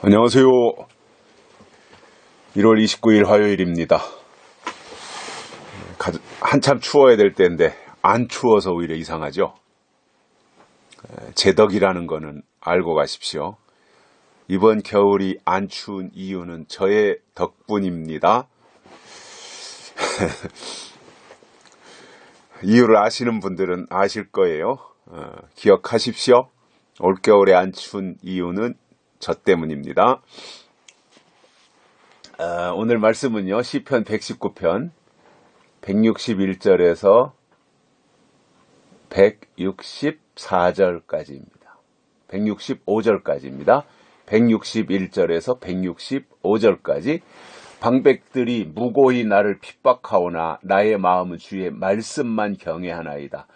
안녕하세요. 1월 29일 화요일입니다. 한참 추워야 될 때인데 안 추워서 오히려 이상하죠. 제 덕이라는 거는 알고 가십시오. 이번 겨울이 안 추운 이유는 저의 덕분입니다. 이유를 아시는 분들은 아실 거예요. 기억하십시오. 올겨울에 안 추운 이유는 저 때문입니다. 오늘 말씀은요, 시편 119편 161절에서 164절까지입니다. 165절까지입니다. 161절에서 165절까지 방백들이 무고히 나를 핍박하오나 나의 마음은 주의 말씀만 경외하나이다.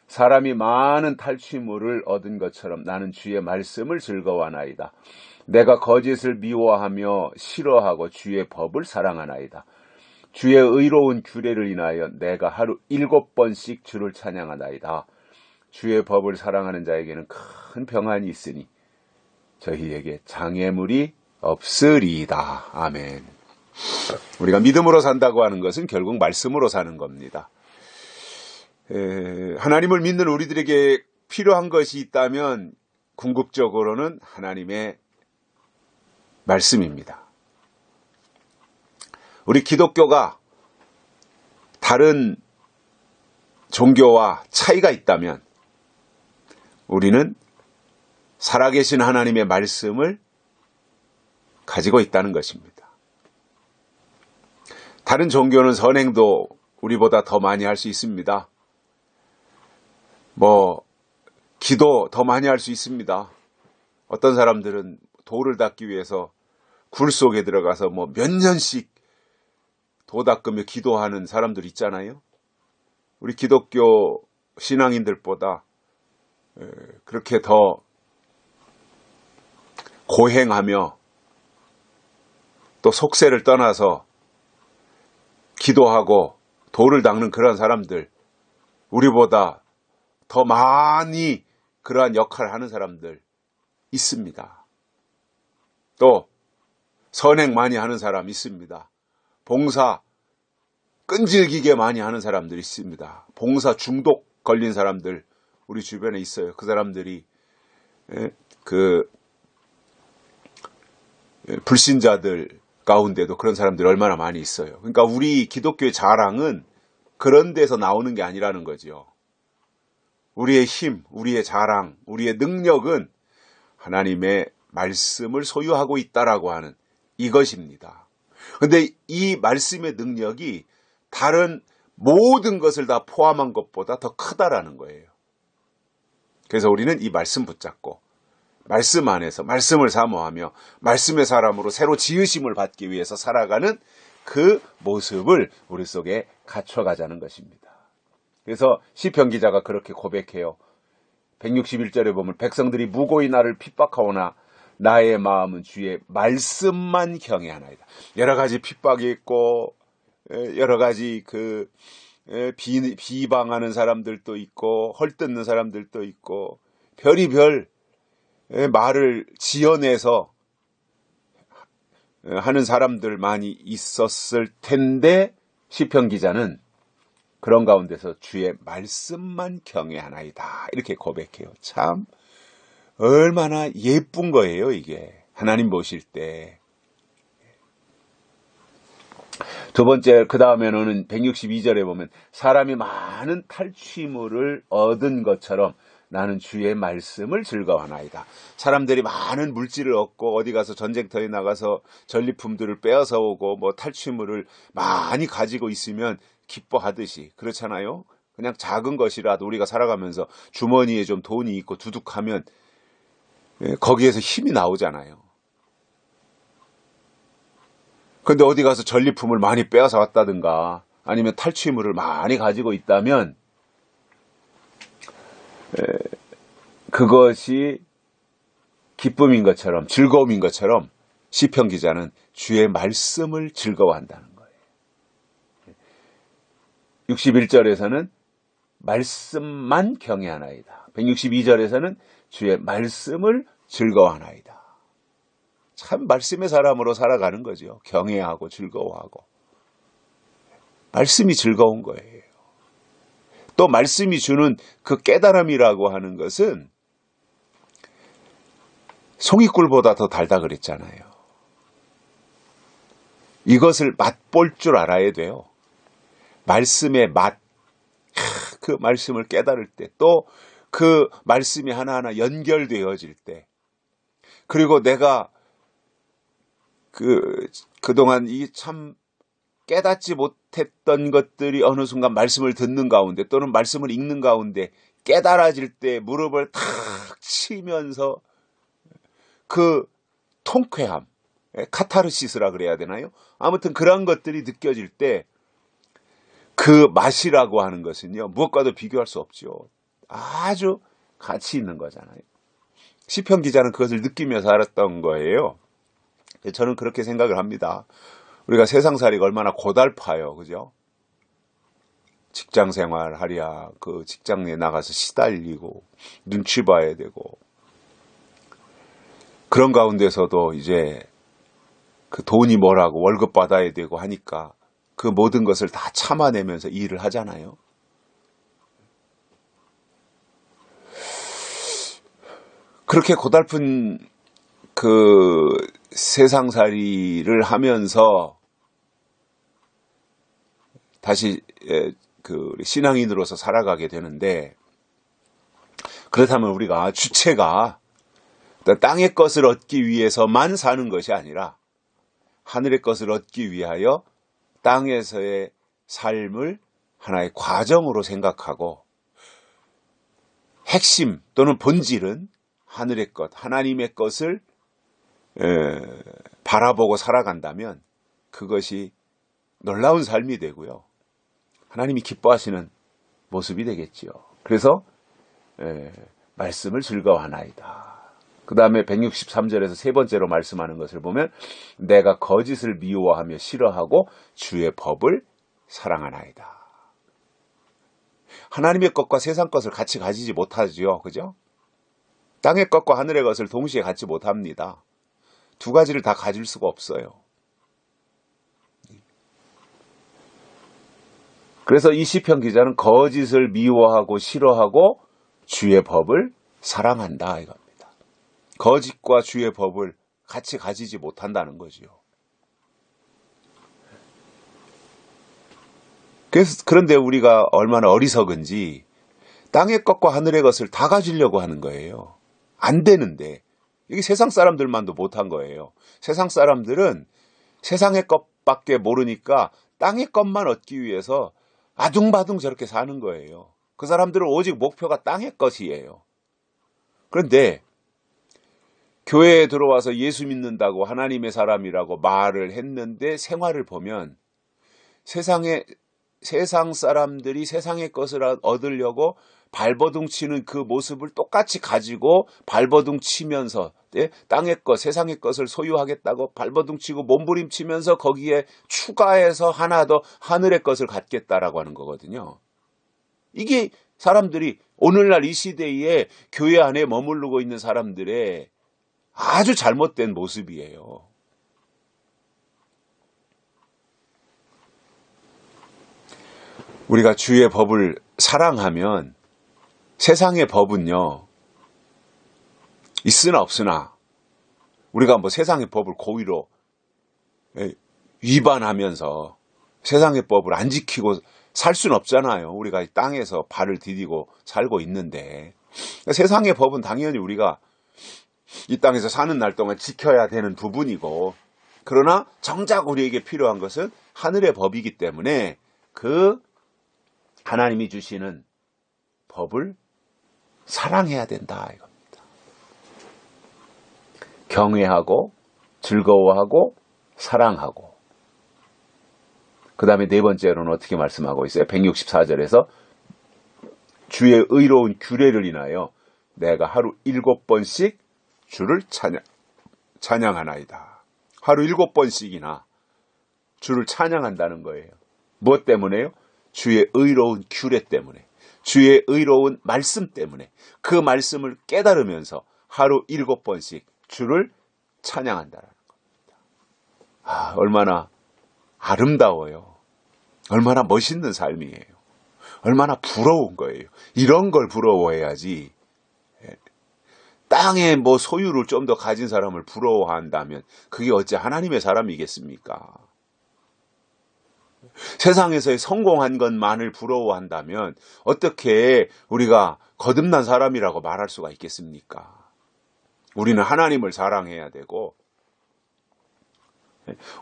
사람이 많은 탈취물을 얻은 것처럼 나는 주의 말씀을 즐거워하나이다. 내가 거짓을 미워하며 싫어하고 주의 법을 사랑하나이다. 주의 의로운 규례를 인하여 내가 하루 7번씩 주를 찬양하나이다. 주의 법을 사랑하는 자에게는 큰 평안이 있으니 저희에게 장애물이 없으리이다. 아멘. 우리가 믿음으로 산다고 하는 것은 결국 말씀으로 사는 겁니다. 하나님을 믿는 우리들에게 필요한 것이 있다면 궁극적으로는 하나님의 말씀입니다. 우리 기독교가 다른 종교와 차이가 있다면 우리는 살아계신 하나님의 말씀을 가지고 있다는 것입니다. 다른 종교는 선행도 우리보다 더 많이 할 수 있습니다. 기도 더 많이 할 수 있습니다. 어떤 사람들은 도를 닦기 위해서 굴 속에 들어가서 몇 년씩 도 닦으며 기도하는 사람들 있잖아요. 우리 기독교 신앙인들보다 그렇게 더 고행하며 또 속세를 떠나서 기도하고 도를 닦는 그런 사람들, 우리보다 더 많이 그러한 역할을 하는 사람들 있습니다. 또 선행 많이 하는 사람 있습니다. 봉사 끈질기게 많이 하는 사람들 있습니다. 봉사 중독 걸린 사람들 우리 주변에 있어요. 그 사람들이 불신자들 가운데도 그런 사람들이 얼마나 많이 있어요. 그러니까 우리 기독교의 자랑은 그런 데서 나오는 게 아니라는 거죠. 우리의 힘, 우리의 자랑, 우리의 능력은 하나님의 말씀을 소유하고 있다라고 하는 이것입니다. 그런데 이 말씀의 능력이 다른 모든 것을 다 포함한 것보다 더 크다라는 거예요. 그래서 우리는 이 말씀 붙잡고 말씀 안에서 말씀을 사모하며 말씀의 사람으로 새로 지으심을 받기 위해서 살아가는 그 모습을 우리 속에 갖춰가자는 것입니다. 그래서 시편 기자가 그렇게 고백해요. 161절에 보면 백성들이 무고히 나를 핍박하오나 나의 마음은 주의 말씀만 경외하나이다. 여러 가지 핍박이 있고 여러 가지 비방하는 사람들도 있고 헐뜯는 사람들도 있고 별의별 말을 지어내서 하는 사람들 많이 있었을 텐데 시편 기자는 그런 가운데서 주의 말씀만 경외하나이다 이렇게 고백해요. 참 얼마나 예쁜 거예요 이게. 하나님 보실 때. 두 번째, 그 다음에는 162절에 보면 사람이 많은 탈취물을 얻은 것처럼 나는 주의 말씀을 즐거워하나이다. 사람들이 많은 물질을 얻고 어디 가서 전쟁터에 나가서 전리품들을 빼앗아 오고 탈취물을 많이 가지고 있으면 기뻐하듯이 그렇잖아요. 그냥 작은 것이라도 우리가 살아가면서 주머니에 좀 돈이 있고 두둑하면 거기에서 힘이 나오잖아요. 그런데 어디 가서 전리품을 많이 빼앗아 왔다든가 아니면 탈취물을 많이 가지고 있다면 그것이 기쁨인 것처럼 즐거움인 것처럼 시편 기자는 주의 말씀을 즐거워한다는 거예요. 61절에서는 말씀만 경외하나이다. 162절에서는 주의 말씀을 즐거워하나이다. 참 말씀의 사람으로 살아가는 거죠. 경외하고 즐거워하고. 말씀이 즐거운 거예요. 또 말씀이 주는 그 깨달음이라고 하는 것은 송이꿀보다 더 달다 그랬잖아요. 이것을 맛볼 줄 알아야 돼요. 말씀의 맛, 그 말씀을 깨달을 때, 또 그 말씀이 하나하나 연결되어질 때, 그리고 내가 그동안 이 참 깨닫지 못했던 것들이 어느 순간 말씀을 듣는 가운데 또는 말씀을 읽는 가운데 깨달아질 때 무릎을 탁 치면서 그 통쾌함, 카타르시스라 그래야 되나요? 아무튼 그런 것들이 느껴질 때 그 맛이라고 하는 것은요, 무엇과도 비교할 수 없죠. 아주 가치 있는 거잖아요. 시편 기자는 그것을 느끼면서 살았던 거예요. 저는 그렇게 생각을 합니다. 우리가 세상살이가 얼마나 고달파요. 그죠? 직장 생활 하랴, 그 직장에 나가서 시달리고, 눈치 봐야 되고, 그런 가운데서도 이제 그 돈이 뭐라고 월급 받아야 되고 하니까 그 모든 것을 다 참아내면서 일을 하잖아요. 그렇게 고달픈 그 세상살이를 하면서 다시 그 신앙인으로서 살아가게 되는데, 그렇다면 우리가 주체가 땅의 것을 얻기 위해서만 사는 것이 아니라 하늘의 것을 얻기 위하여 땅에서의 삶을 하나의 과정으로 생각하고, 핵심 또는 본질은 하늘의 것, 하나님의 것을 바라보고 살아간다면 그것이 놀라운 삶이 되고요, 하나님이 기뻐하시는 모습이 되겠지요. 그래서 말씀을 즐거워하나이다. 그 다음에 163절에서 세 번째로 말씀하는 것을 보면, 내가 거짓을 미워하며 싫어하고 주의 법을 사랑하나이다. 하나님의 것과 세상 것을 같이 가지지 못하지요. 그죠? 땅의 것과 하늘의 것을 동시에 갖지 못합니다. 두 가지를 다 가질 수가 없어요. 그래서 이 시편 기자는 거짓을 미워하고 싫어하고 주의 법을 사랑한다 이겁니다. 거짓과 주의 법을 같이 가지지 못한다는 거지요. 그런데 우리가 얼마나 어리석은지 땅의 것과 하늘의 것을 다 가지려고 하는 거예요. 안 되는데, 이게 세상 사람들만도 못한 거예요. 세상 사람들은 세상의 것밖에 모르니까 땅의 것만 얻기 위해서 아둥바둥 저렇게 사는 거예요. 그 사람들은 오직 목표가 땅의 것이에요. 그런데 교회에 들어와서 예수 믿는다고 하나님의 사람이라고 말을 했는데 생활을 보면 세상 사람들이 세상의 것을 얻으려고 발버둥 치는 그 모습을 똑같이 가지고 발버둥 치면서 땅의 것, 세상의 것을 소유하겠다고 발버둥 치고 몸부림치면서 거기에 추가해서 하나 더 하늘의 것을 갖겠다라고 하는 거거든요. 이게 사람들이 오늘날 이 시대에 교회 안에 머무르고 있는 사람들의 아주 잘못된 모습이에요. 우리가 주의 법을 사랑하면 세상의 법은요, 있으나 없으나 우리가 뭐 세상의 법을 고의로 위반하면서 세상의 법을 안 지키고 살 수는 없잖아요. 우리가 이 땅에서 발을 디디고 살고 있는데, 세상의 법은 당연히 우리가 이 땅에서 사는 날 동안 지켜야 되는 부분이고, 그러나 정작 우리에게 필요한 것은 하늘의 법이기 때문에 그 하나님이 주시는 법을 사랑해야 된다 이겁니다. 경외하고 즐거워하고 사랑하고. 그 다음에 네 번째로는 어떻게 말씀하고 있어요? 164절에서 주의 의로운 규례를 인하여 내가 하루 7번씩 주를 찬양하나이다. 하루 7번씩이나 주를 찬양한다는 거예요. 무엇 때문에요? 주의 의로운 규례 때문에, 주의 의로운 말씀 때문에, 그 말씀을 깨달으면서 하루 7번씩 주를 찬양한다라는 겁니다. 얼마나 아름다워요. 얼마나 멋있는 삶이에요. 얼마나 부러운 거예요. 이런 걸 부러워해야지. 땅에 뭐 소유를 좀 더 가진 사람을 부러워한다면 그게 어찌 하나님의 사람이겠습니까? 세상에서의 성공한 것만을 부러워한다면 어떻게 우리가 거듭난 사람이라고 말할 수가 있겠습니까? 우리는 하나님을 사랑해야 되고,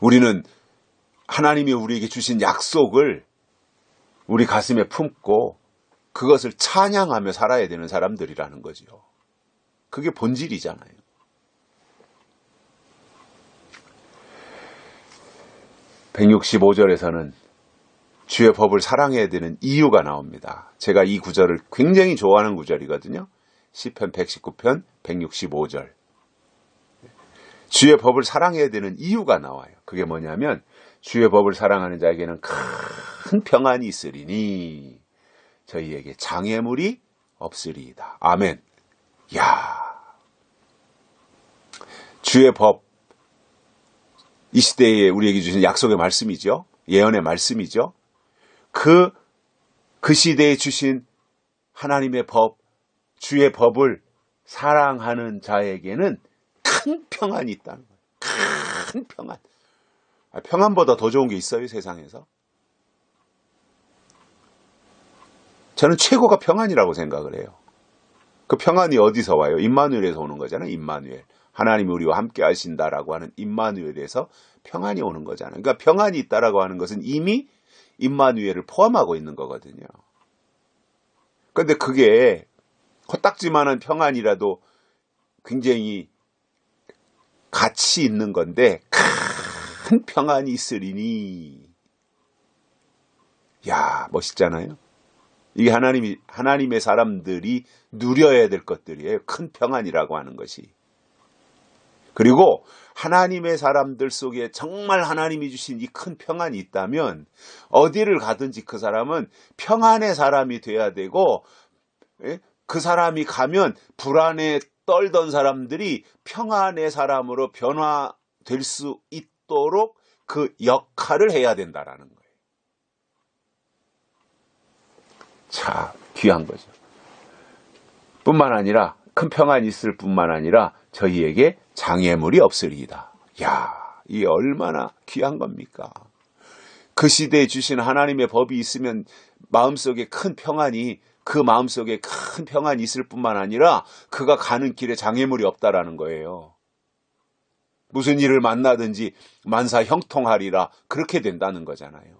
우리는 하나님이 우리에게 주신 약속을 우리 가슴에 품고 그것을 찬양하며 살아야 되는 사람들이라는 거죠. 그게 본질이잖아요. (165절에서는) 주의 법을 사랑해야 되는 이유가 나옵니다. 제가 이 구절을 굉장히 좋아하는 구절이거든요. 시편 119편 165절. 주의 법을 사랑해야 되는 이유가 나와요. 그게 뭐냐면 주의 법을 사랑하는 자에게는 큰 평안이 있으리니 저희에게 장애물이 없으리이다. 아멘. 야, 주의 법, 이 시대에 우리에게 주신 약속의 말씀이죠. 예언의 말씀이죠. 그 시대에 주신 하나님의 법, 주의 법을 사랑하는 자에게는 큰 평안이 있다는 거예요. 큰 평안. 평안보다 더 좋은 게 있어요, 세상에서? 저는 최고가 평안이라고 생각을 해요. 그 평안이 어디서 와요? 임마누엘에서 오는 거잖아요. 임마누엘. 하나님이 우리와 함께 하신다라고 하는 임마누엘에서 평안이 오는 거잖아요. 그러니까 평안이 있다라고 하는 것은 이미 임마누엘을 포함하고 있는 거거든요. 그런데 그게 코딱지만한 평안이라도 굉장히 가치 있는 건데 큰 평안이 있으리니. 야, 멋있잖아요. 이게 하나님의 사람들이 누려야 될 것들이에요. 큰 평안이라고 하는 것이. 그리고 하나님의 사람들 속에 정말 하나님이 주신 이 큰 평안이 있다면 어디를 가든지 그 사람은 평안의 사람이 돼야 되고, 그 사람이 가면 불안에 떨던 사람들이 평안의 사람으로 변화될 수 있도록 그 역할을 해야 된다라는 거예요. 참 귀한 거죠. 뿐만 아니라 큰 평안이 있을 뿐만 아니라 저희에게 장애물이 없으리이다. 야, 이게 얼마나 귀한 겁니까? 그 시대에 주신 하나님의 법이 있으면 마음속에 큰 평안이, 그 마음속에 큰 평안이 있을 뿐만 아니라 그가 가는 길에 장애물이 없다라는 거예요. 무슨 일을 만나든지 만사 형통하리라, 그렇게 된다는 거잖아요.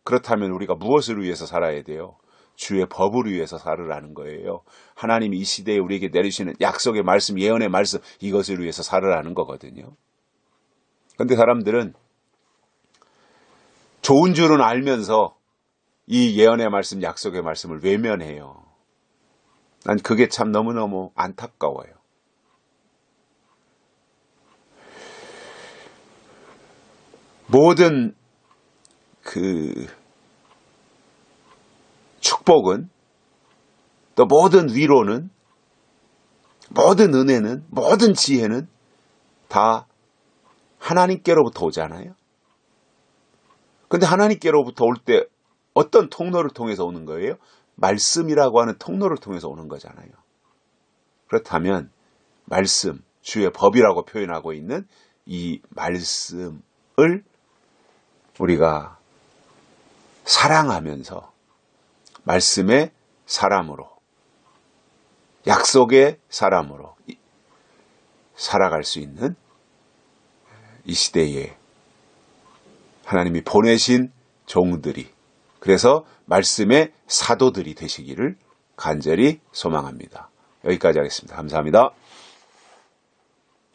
그렇다면 우리가 무엇을 위해서 살아야 돼요? 주의 법을 위해서 살으라는 거예요. 하나님이 이 시대에 우리에게 내리시는 약속의 말씀, 예언의 말씀, 이것을 위해서 살으라는 거거든요. 그런데 사람들은 좋은 줄은 알면서 이 예언의 말씀, 약속의 말씀을 외면해요. 난 그게 참 너무너무 안타까워요. 모든 축복은, 또 모든 위로는, 모든 은혜는, 모든 지혜는 다 하나님께로부터 오잖아요. 근데 하나님께로부터 올 때 어떤 통로를 통해서 오는 거예요? 말씀이라고 하는 통로를 통해서 오는 거잖아요. 그렇다면 말씀, 주의 법이라고 표현하고 있는 이 말씀을 우리가 사랑하면서 말씀의 사람으로, 약속의 사람으로 살아갈 수 있는 이 시대에 하나님이 보내신 종들이, 그래서 말씀의 사도들이 되시기를 간절히 소망합니다. 여기까지 하겠습니다. 감사합니다.